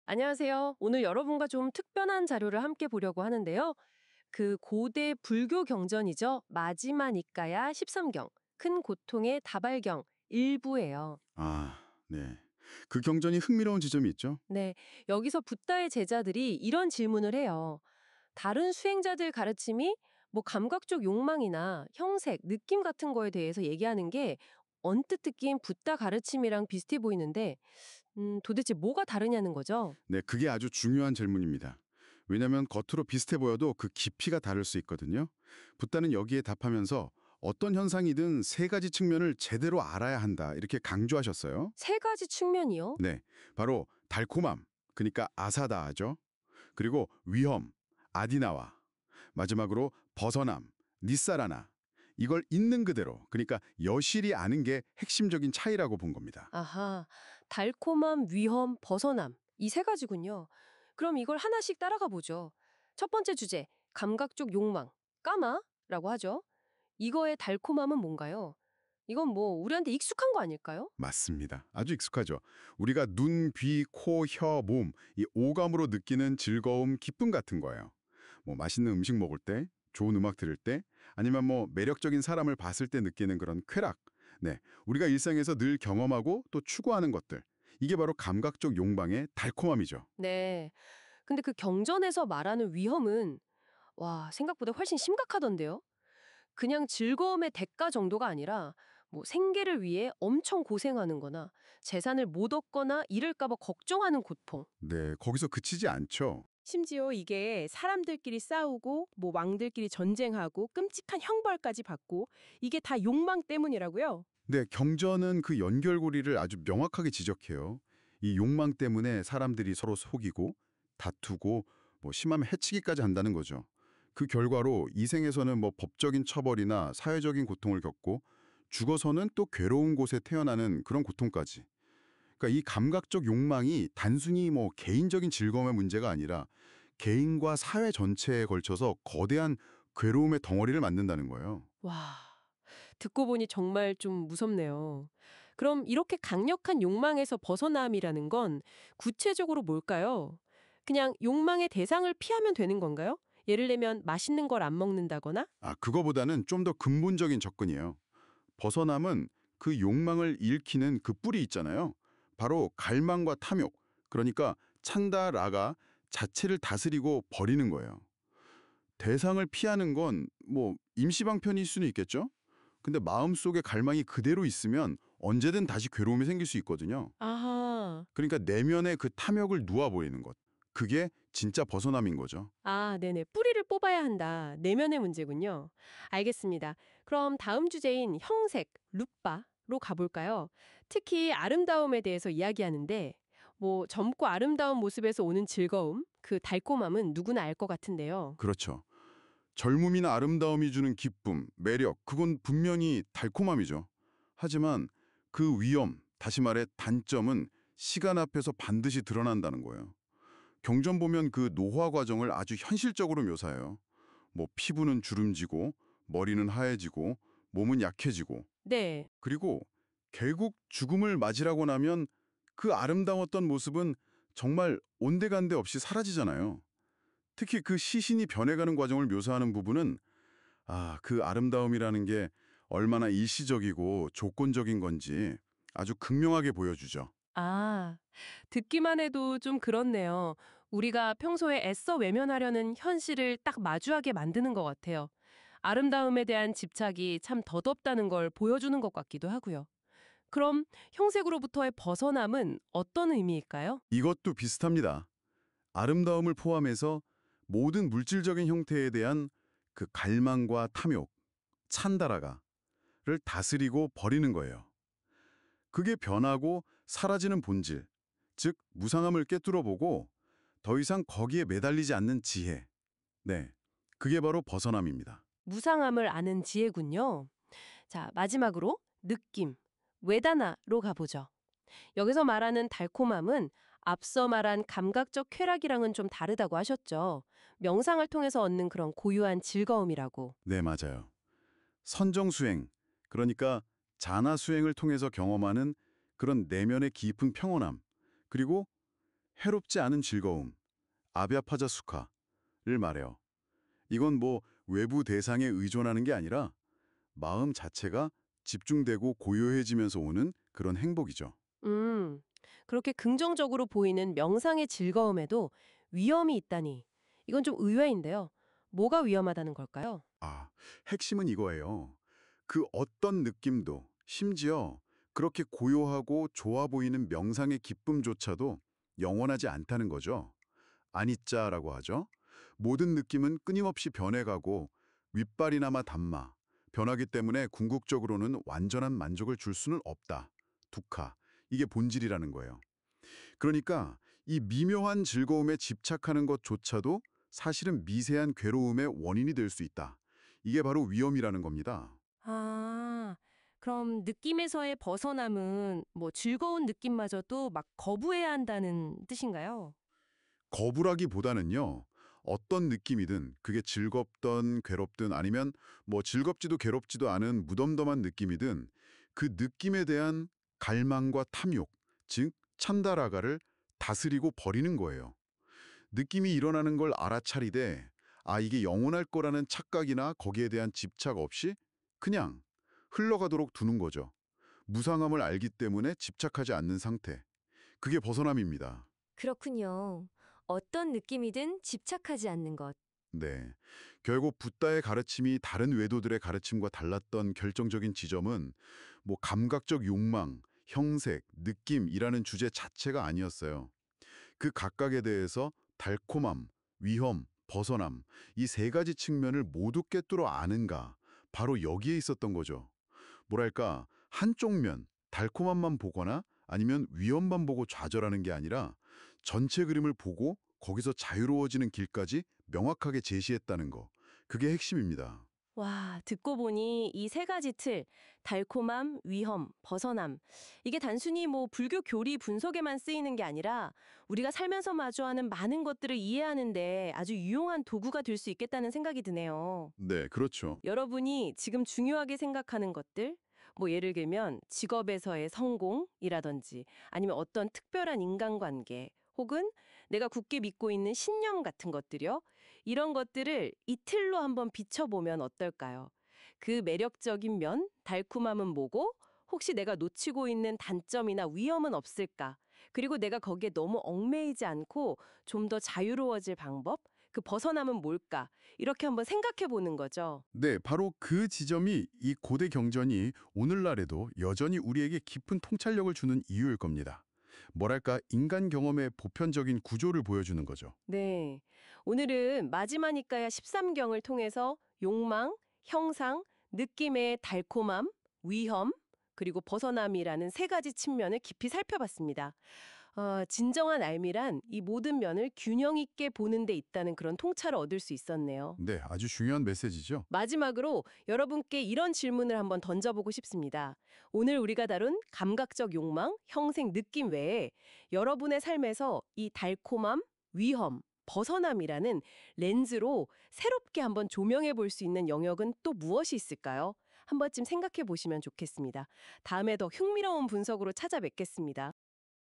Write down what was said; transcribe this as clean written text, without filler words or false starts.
안녕하세요. 오늘 여러분과 좀 특별한 자료를 함께 보려고 하는데요. 그 고대 불교 경전이죠. 마지막 니까야 13경, 큰 고통의 다발경 일부예요. 아, 네. 그 경전이 흥미로운 지점이 있죠? 네, 여기서 붓다의 제자들이 이런 질문을 해요. 다른 수행자들 가르침이 뭐 감각적 욕망이나 형색, 느낌 같은 거에 대해서 얘기하는 게 언뜻 듣기엔 붓다 가르침이랑 비슷해 보이는데 도대체 뭐가 다르냐는 거죠. 네, 그게 아주 중요한 질문입니다. 왜냐하면 겉으로 비슷해 보여도 그 깊이가 다를 수 있거든요. 붓다는 여기에 답하면서 어떤 현상이든 세 가지 측면을 제대로 알아야 한다 이렇게 강조하셨어요. 세 가지 측면이요? 네, 바로 달콤함, 그러니까 아사다하죠. 그리고 위험, 아디나와. 마지막으로 벗어남, 니사라나. 이걸 있는 그대로, 그러니까 여실히 아는 게 핵심적인 차이라고 본 겁니다. 아하, 달콤함, 위험, 벗어남. 이 세 가지군요. 그럼 이걸 하나씩 따라가 보죠. 첫 번째 주제, 감각적 욕망. 까마라고 하죠. 이거의 달콤함은 뭔가요? 이건 뭐 우리한테 익숙한 거 아닐까요? 맞습니다. 아주 익숙하죠. 우리가 눈, 귀, 코, 혀, 몸, 이 오감으로 느끼는 즐거움, 기쁨 같은 거예요. 뭐 맛있는 음식 먹을 때, 좋은 음악 들을 때, 아니면 뭐 매력적인 사람을 봤을 때 느끼는 그런 쾌락. 네, 우리가 일상에서 늘 경험하고 또 추구하는 것들. 이게 바로 감각적 욕망의 달콤함이죠. 네. 근데 그 경전에서 말하는 위험은 와, 생각보다 훨씬 심각하던데요. 그냥 즐거움의 대가 정도가 아니라 뭐 생계를 위해 엄청 고생하는 거나 재산을 못 얻거나 잃을까 봐 걱정하는 고통. 네, 거기서 그치지 않죠. 심지어 이게 사람들끼리 싸우고 뭐 왕들끼리 전쟁하고 끔찍한 형벌까지 받고 이게 다 욕망 때문이라고요? 네, 경전은 그 연결고리를 아주 명확하게 지적해요. 이 욕망 때문에 사람들이 서로 속이고 다투고 뭐 심하면 해치기까지 한다는 거죠. 그 결과로 이생에서는 뭐 법적인 처벌이나 사회적인 고통을 겪고 죽어서는 또 괴로운 곳에 태어나는 그런 고통까지. 그러니까 이 감각적 욕망이 단순히 뭐 개인적인 즐거움의 문제가 아니라 개인과 사회 전체에 걸쳐서 거대한 괴로움의 덩어리를 만든다는 거예요. 와, 듣고 보니 정말 좀 무섭네요. 그럼 이렇게 강력한 욕망에서 벗어남이라는 건 구체적으로 뭘까요? 그냥 욕망의 대상을 피하면 되는 건가요? 예를 들면 맛있는 걸 안 먹는다거나? 그거보다는 좀 더 근본적인 접근이에요. 벗어남은 그 욕망을 일으키는 그 뿔이 있잖아요. 바로 갈망과 탐욕, 그러니까 찬다 라가 자체를 다스리고 버리는 거예요. 대상을 피하는 건 뭐 임시방편일 수는 있겠죠? 근데 마음속에 갈망이 그대로 있으면 언제든 다시 괴로움이 생길 수 있거든요. 아하. 그러니까 내면의 그 탐욕을 놓아버리는 것. 그게 진짜 벗어남인 거죠. 아, 네네. 뿌리를 뽑아야 한다. 내면의 문제군요. 알겠습니다. 그럼 다음 주제인 형색, 룻바로 가볼까요? 특히 아름다움에 대해서 이야기하는데, 뭐 젊고 아름다운 모습에서 오는 즐거움, 그 달콤함은 누구나 알 것 같은데요. 그렇죠. 젊음이나 아름다움이 주는 기쁨, 매력, 그건 분명히 달콤함이죠. 하지만 그 위험, 다시 말해 단점은 시간 앞에서 반드시 드러난다는 거예요. 경전 보면 그 노화 과정을 아주 현실적으로 묘사해요. 뭐 피부는 주름지고, 머리는 하얘지고, 몸은 약해지고, 네. 그리고 결국 죽음을 맞이하고 나면 그 아름다웠던 모습은 정말 온데간데 없이 사라지잖아요. 특히 그 시신이 변해가는 과정을 묘사하는 부분은 그 아름다움이라는 게 얼마나 일시적이고 조건적인 건지 아주 극명하게 보여주죠. 아, 듣기만 해도 좀 그렇네요. 우리가 평소에 애써 외면하려는 현실을 딱 마주하게 만드는 것 같아요. 아름다움에 대한 집착이 참 덧없다는 걸 보여주는 것 같기도 하고요. 그럼 형색으로부터의 벗어남은 어떤 의미일까요? 이것도 비슷합니다. 아름다움을 포함해서 모든 물질적인 형태에 대한 그 갈망과 탐욕, 찬다라가를 다스리고 버리는 거예요. 그게 변하고 사라지는 본질, 즉 무상함을 꿰뚫어보고 더 이상 거기에 매달리지 않는 지혜. 네, 그게 바로 벗어남입니다. 무상함을 아는 지혜군요. 자, 마지막으로 느낌, 외다나로 가보죠. 여기서 말하는 달콤함은 앞서 말한 감각적 쾌락이랑은 좀 다르다고 하셨죠. 명상을 통해서 얻는 그런 고유한 즐거움이라고. 네, 맞아요. 선정수행, 그러니까 자나 수행을 통해서 경험하는 그런 내면의 깊은 평온함, 그리고 해롭지 않은 즐거움, 아비아파자수카를 말해요. 이건 뭐 외부 대상에 의존하는 게 아니라 마음 자체가 집중되고 고요해지면서 오는 그런 행복이죠. 음, 그렇게 긍정적으로 보이는 명상의 즐거움에도 위험이 있다니. 이건 좀 의외인데요. 뭐가 위험하다는 걸까요? 아, 핵심은 이거예요. 그 어떤 느낌도, 심지어 그렇게 고요하고 좋아 보이는 명상의 기쁨조차도 영원하지 않다는 거죠. 아니짜라고 하죠. 모든 느낌은 끊임없이 변해가고 윗발이나마 담마. 변하기 때문에 궁극적으로는 완전한 만족을 줄 수는 없다. 두카. 이게 본질이라는 거예요. 그러니까 이 미묘한 즐거움에 집착하는 것조차도 사실은 미세한 괴로움의 원인이 될 수 있다. 이게 바로 위험이라는 겁니다. 아, 그럼 느낌에서의 벗어남은 뭐 즐거운 느낌마저도 막 거부해야 한다는 뜻인가요? 거부라기보다는요. 어떤 느낌이든 그게 즐겁든 괴롭든 아니면 뭐 즐겁지도 괴롭지도 않은 무덤덤한 느낌이든 그 느낌에 대한 갈망과 탐욕, 즉 찬다라가를 다스리고 버리는 거예요. 느낌이 일어나는 걸 알아차리되 이게 영원할 거라는 착각이나 거기에 대한 집착 없이 그냥 흘러가도록 두는 거죠. 무상함을 알기 때문에 집착하지 않는 상태. 그게 벗어남입니다. 그렇군요. 어떤 느낌이든 집착하지 않는 것. 네. 결국 붓다의 가르침이 다른 외도들의 가르침과 달랐던 결정적인 지점은 뭐 감각적 욕망, 형색, 느낌이라는 주제 자체가 아니었어요. 그 각각에 대해서 달콤함, 위험, 벗어남 이 세 가지 측면을 모두 꿰뚫어 아는가 바로 여기에 있었던 거죠. 뭐랄까 한쪽 면, 달콤함만 보거나 아니면 위험만 보고 좌절하는 게 아니라 전체 그림을 보고 거기서 자유로워지는 길까지 명확하게 제시했다는 거. 그게 핵심입니다. 와, 듣고 보니 이 세 가지 틀, 달콤함, 위험, 벗어남. 이게 단순히 뭐 불교 교리 분석에만 쓰이는 게 아니라 우리가 살면서 마주하는 많은 것들을 이해하는데 아주 유용한 도구가 될 수 있겠다는 생각이 드네요. 네, 그렇죠. 여러분이 지금 중요하게 생각하는 것들, 뭐 예를 들면 직업에서의 성공이라든지 아니면 어떤 특별한 인간관계 혹은 내가 굳게 믿고 있는 신념 같은 것들이요. 이런 것들을 이 틀로 한번 비춰보면 어떨까요? 그 매력적인 면, 달콤함은 뭐고 혹시 내가 놓치고 있는 단점이나 위험은 없을까? 그리고 내가 거기에 너무 얽매이지 않고 좀 더 자유로워질 방법? 그 벗어남은 뭘까? 이렇게 한번 생각해 보는 거죠. 네, 바로 그 지점이 이 고대 경전이 오늘날에도 여전히 우리에게 깊은 통찰력을 주는 이유일 겁니다. 뭐랄까 인간 경험의 보편적인 구조를 보여주는 거죠. 네. 오늘은 마지막이까야 13경을 통해서 욕망, 형상, 느낌의 달콤함, 위험, 그리고 벗어남이라는 세 가지 측면을 깊이 살펴봤습니다. 진정한 알미란 이 모든 면을 균형 있게 보는 데 있다는 그런 통찰을 얻을 수 있었네요. 네, 아주 중요한 메시지죠. 마지막으로 여러분께 이런 질문을 한번 던져보고 싶습니다. 오늘 우리가 다룬 감각적 욕망, 형생, 느낌 외에 여러분의 삶에서 이 달콤함, 위험, 벗어남이라는 렌즈로 새롭게 한번 조명해 볼 수 있는 영역은 또 무엇이 있을까요? 한 번쯤 생각해 보시면 좋겠습니다. 다음에 더 흥미로운 분석으로 찾아뵙겠습니다.